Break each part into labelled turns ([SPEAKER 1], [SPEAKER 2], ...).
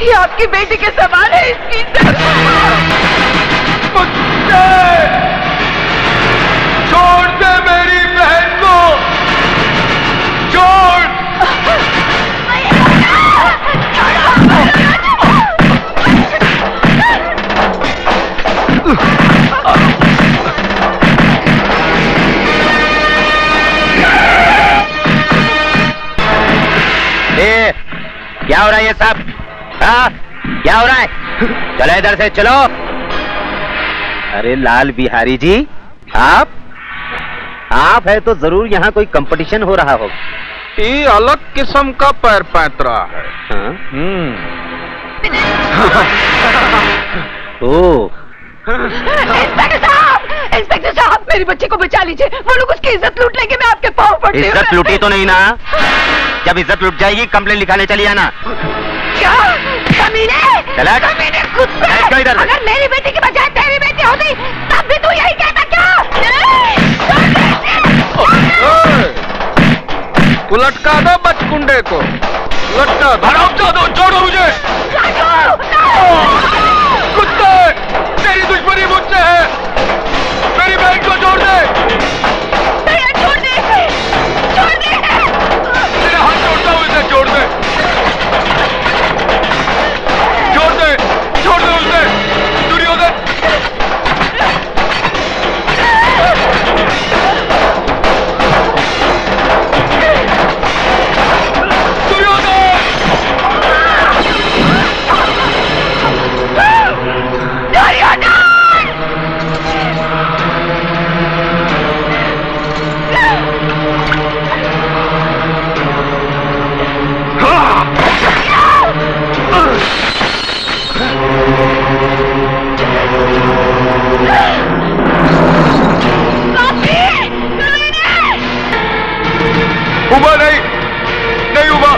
[SPEAKER 1] ये आपकी बेटी के समान है, इसकी
[SPEAKER 2] कुत्ते! छोड़ दे मेरी बहन को! छोड़!
[SPEAKER 3] क्या हो रहा है ये सब? हाँ, क्या हो रहा है? चलो इधर से चलो। अरे लाल बिहारी जी, आप है तो जरूर यहाँ कोई कंपटीशन हो रहा होगा।
[SPEAKER 2] ये अलग किस्म का पैर पैतरा है।
[SPEAKER 3] हाँ? ओ
[SPEAKER 1] इंस्पेक्टर साहब, मेरी बच्ची को बचा लीजिए। वो लोग उसकी इज्जत लूट लेंगे, मैं आपके पाँव पड़ती हूँ।
[SPEAKER 3] इज्जत लूटी तो नहीं ना? जब इज्जत लूट जाएगी कंप्लेन लिखाने चली आना।
[SPEAKER 1] क्या? कमीने! कमीने कुत्ते!
[SPEAKER 3] इधर।
[SPEAKER 1] अगर मेरी बेटी की बजाय तेरी बेटी होती तब भी तू यही कहता क्या?
[SPEAKER 2] लटका दो बचकुंडे को, लटका दो। छोड़ो मुझे! कुत्ते! तेरी दुश्मनी मुझसे है। मेरी बहन को छोड़ दे।
[SPEAKER 1] छोड़ दे!
[SPEAKER 2] तेरा हाथ छोड़ता हूँ, इसे छोड़ दे। छोड़ दे उसे। दुर्योधन! उबा नहीं, नहीं उबा,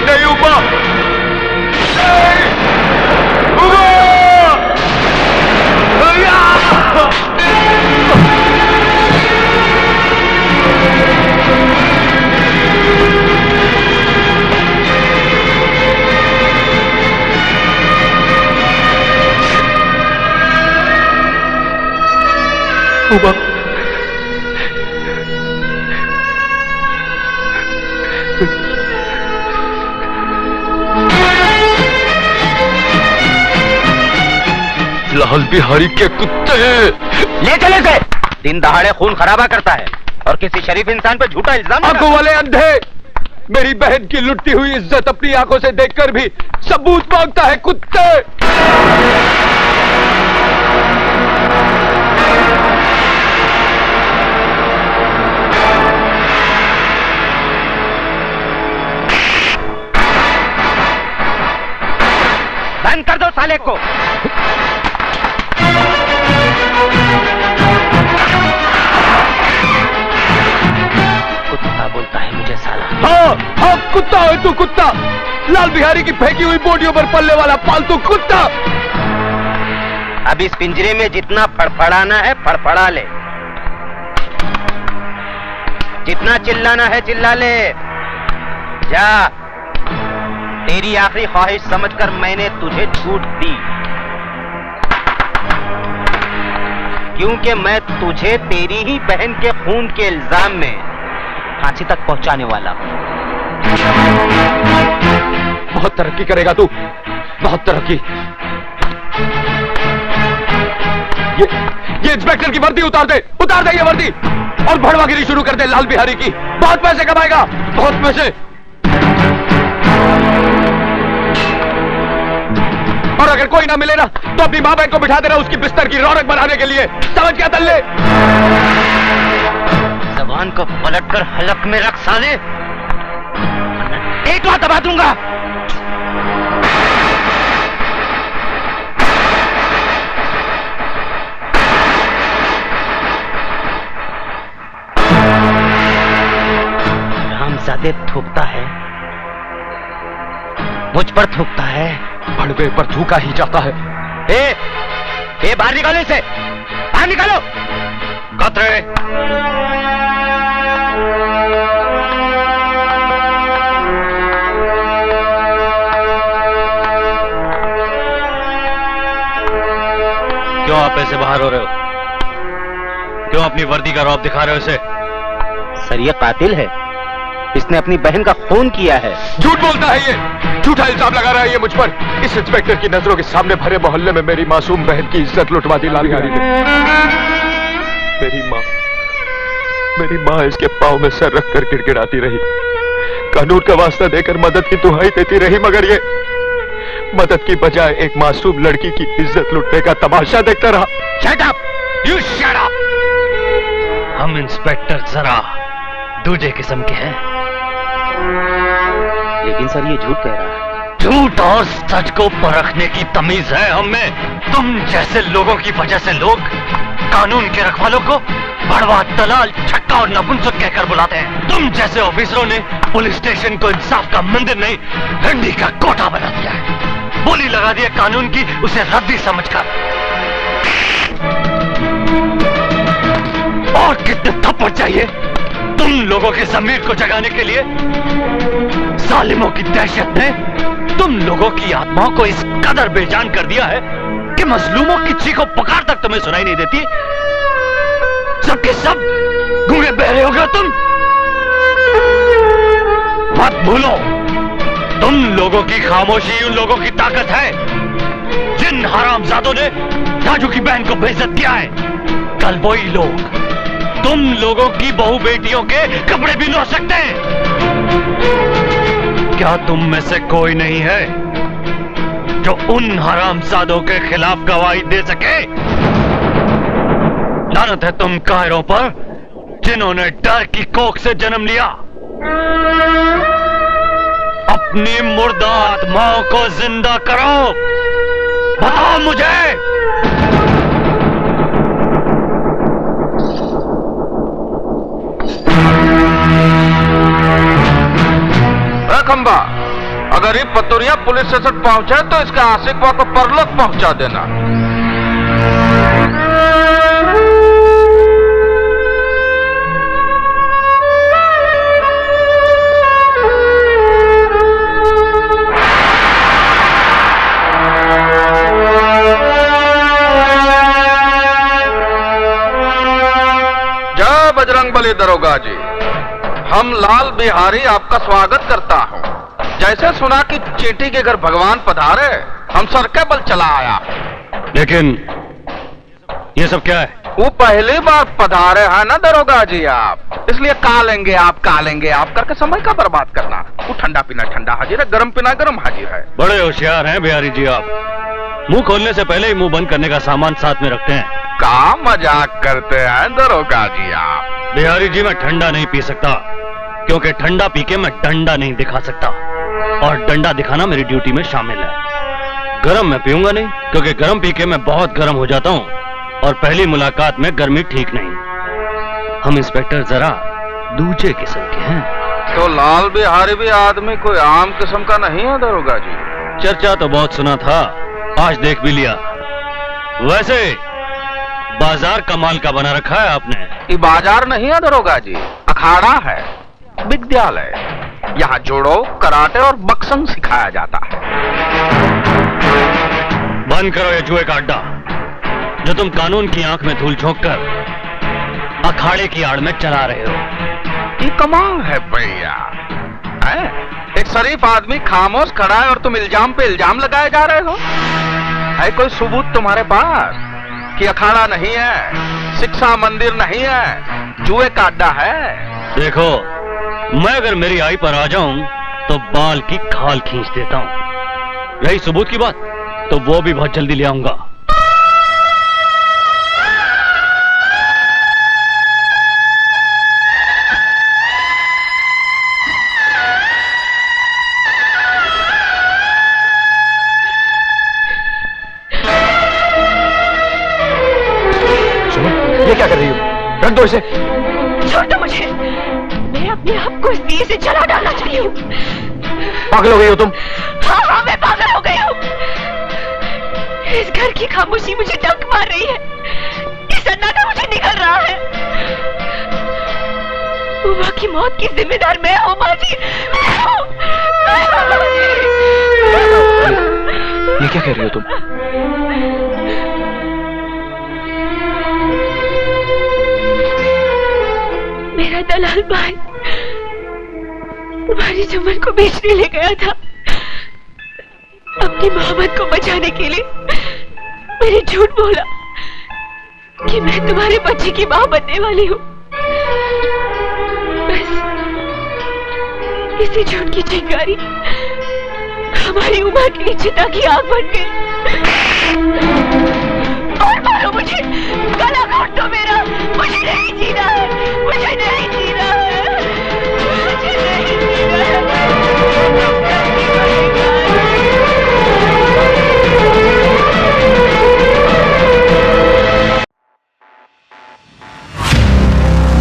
[SPEAKER 2] नहीं उबा, नहीं उबा! उबा! लाल बिहारी के कुत्ते!
[SPEAKER 3] ले चले से! दिन दहाड़े खून खराबा करता है और किसी शरीफ इंसान पे झूठा इल्जाम।
[SPEAKER 2] आंखों वाले अंधे! मेरी बहन की लुटती हुई इज्जत अपनी आंखों से देखकर भी सबूत मांगता है, कुत्ते!
[SPEAKER 3] बंद कर दो साले को। कुत्ता बोलता है मुझे साला।
[SPEAKER 2] हाँ, कुत्ता है तू, कुत्ता! लाल बिहारी की फेंकी हुई बोटियों पर पलने वाला पालतू कुत्ता!
[SPEAKER 3] अब इस पिंजरे में जितना फड़फड़ाना है फड़फड़ा ले, जितना चिल्लाना है चिल्ला ले। जा, तेरी आखिरी ख्वाहिश समझकर मैंने तुझे छूट दी, क्योंकि मैं तुझे तेरी ही बहन के खून के इल्जाम में फांसी तक पहुंचाने वाला हूं।
[SPEAKER 2] बहुत तरक्की करेगा तू, बहुत तरक्की। ये इंस्पेक्टर की वर्दी उतार दे ये वर्दी, और भड़वागिरी शुरू कर दे लाल बिहारी की। बहुत पैसे कमाएगा, बहुत पैसे। और अगर कोई ना मिले ना तो अपनी माँ बहन को बिठा देना उसकी बिस्तर की रौनक बनाने के लिए। समझ गया दल्ले?
[SPEAKER 3] जबान को पलटकर हलक में रख साले, एक बार दबा दूंगा। रामजादे थूकता है, मुझ पर थूकता है,
[SPEAKER 2] भड़वे पर थूका ही जाता है।
[SPEAKER 3] ए, बाहर निकालो इसे, बाहर निकालो। कतरे
[SPEAKER 4] कमरे से बाहर हो रहे हो? क्यों अपनी वर्दी का रौब दिखा रहे हो इसे?
[SPEAKER 3] सर ये कातिल है, इसने अपनी बहन का खून किया है।
[SPEAKER 2] झूठ बोलता है ये, झूठा इल्जाम लगा रहा है ये मुझ पर। इस इंस्पेक्टर की नजरों के सामने भरे मोहल्ले में मेरी मासूम बहन की इज्जत लुटवा दी लाल बिहारी ने। मेरी माँ इसके पांव में सर रखकर गिड़गिड़ाती रही, कानून का वास्ता देकर मदद की दुहाई देती रही, मगर ये मदद की बजाय एक मासूम लड़की की इज्जत लुटने का तमाशा देखता रहा।
[SPEAKER 4] Shut up! You shut up! हम इंस्पेक्टर जरा दूजे किस्म के हैं।
[SPEAKER 3] लेकिन सर ये झूठ कह रहा है।
[SPEAKER 4] झूठ और सच को परखने की तमीज है हम में। तुम जैसे लोगों की वजह से लोग कानून के रखवालों को बड़वा, दलाल, छक्का और नपुंसक कहकर बुलाते हैं। तुम जैसे ऑफिसरों ने पुलिस स्टेशन को इंसाफ का मंदिर नहीं, हंडी का कोठा बना दिया है। बोली लगा दी है कानून की, उसे रद्दी समझकर। और कितने थप्पड़ चाहिए तुम लोगों के जमीर को जगाने के लिए? जालिमों की दहशत ने तुम लोगों की आत्माओं को इस कदर बेजान कर दिया है कि मजलूमों की चीखों पुकार तक तुम्हें सुनाई नहीं देती। सबके सब गूंगे बहरे हो गए तुम। मत भूलो, तुम लोगों की खामोशी उन लोगों की ताकत है जिन हरामजादों ने राजू की बहन को बेइज्जत किया है। कल वही लोग तुम लोगों की बहू बेटियों के कपड़े भी लो सकते हैं। क्या तुम में से कोई नहीं है जो उन हरामजादों के खिलाफ गवाही दे सके? लानत है तुम कायरों पर जिन्होंने डर की कोख से जन्म लिया। अपनी मुर्दा आत्माओं को जिंदा करो। बताओ मुझे।
[SPEAKER 2] खंबा, अगर ये पतुरिया पुलिस स्टेशन पहुंचे तो इसके आशिकवा को परलोक पहुंचा देना। जय बजरंगबली दरोगा जी, हम लाल बिहारी आपका स्वागत करता हूँ। जैसे सुना कि चींटी के घर भगवान पधारे, हम सर के बल चला आया।
[SPEAKER 4] लेकिन ये सब क्या है?
[SPEAKER 2] वो पहली बार पधारे हैं ना दरोगा जी आप, इसलिए का लेंगे आप करके समय का बर्बाद करना। वो ठंडा पीना ठंडा हाजिर है, गरम पीना गरम हाजिर है।
[SPEAKER 4] बड़े होशियार हैं बिहारी जी आप। मुंह खोलने से पहले ही मुंह बंद करने का सामान साथ में रखते हैं।
[SPEAKER 2] का मजाक करते हैं दरोगा जी आप?
[SPEAKER 4] बिहारी जी मैं ठंडा नहीं पी सकता, क्योंकि ठंडा पी के मैं डंडा नहीं दिखा सकता, और डंडा दिखाना मेरी ड्यूटी में शामिल है। गरम मैं पीऊंगा नहीं, क्योंकि गरम पी के मैं बहुत गरम हो जाता हूँ, और पहली मुलाकात में गर्मी ठीक नहीं। हम इंस्पेक्टर जरा दूजे किस्म के हैं।
[SPEAKER 2] तो लाल बिहारी भी आदमी कोई आम किस्म का नहीं है दरोगा जी?
[SPEAKER 4] चर्चा तो बहुत सुना था, आज देख भी लिया। वैसे बाजार कमाल का बना रखा है आपने।
[SPEAKER 2] ये बाजार नहीं है दरोगा जी, अखाड़ा है, विद्यालय। यहाँ जोड़ो, कराटे और बक्संग सिखाया जाता है।
[SPEAKER 4] बंद करो ये जुए का अड्डा, जो तुम कानून की आंख में धूल झोंक कर अखाड़े की आड़ में चला रहे हो।
[SPEAKER 2] ये कमाल है भैया, एक शरीफ आदमी खामोश खड़ा है और तुम इल्जाम पे इल्जाम लगाए जा रहे हो। है कोई सबूत तुम्हारे पास कि अखाड़ा नहीं है, शिक्षा मंदिर नहीं है, जुए का अड्डा है?
[SPEAKER 4] देखो, मैं अगर मेरी आई पर आ जाऊं तो बाल की खाल खींच देता हूं। रही सबूत की बात, तो वो भी बहुत जल्दी ले आऊंगा।
[SPEAKER 2] ये क्या कर रही हो? रख दो इसे।
[SPEAKER 1] छोड़ दो मुझे, मैं अपने आप को इस दिए से जला डालना चाहती हूँ।
[SPEAKER 2] पागल हो गई हो तुम?
[SPEAKER 1] हाँ, मैं पागल हो गई हूँ। इस घर की खामोशी मुझे डंक मार रही है, ये सन्नाटा मुझे निकल रहा है। उमा की मौत की जिम्मेदार मैं हूँ माँ जी।
[SPEAKER 2] ये क्या कह रही हो तुम?
[SPEAKER 1] दलाल भाई तुम्हारी चमन को बेचने ले गया था। अपनी मोहब्बत को बचाने के लिए मैंने झूठ बोला कि मैं तुम्हारे बच्चे की मां बनने वाली हूँ। बस इसी झूठ की चिंगारी हमारी उम्र की चिता की आग बन गई।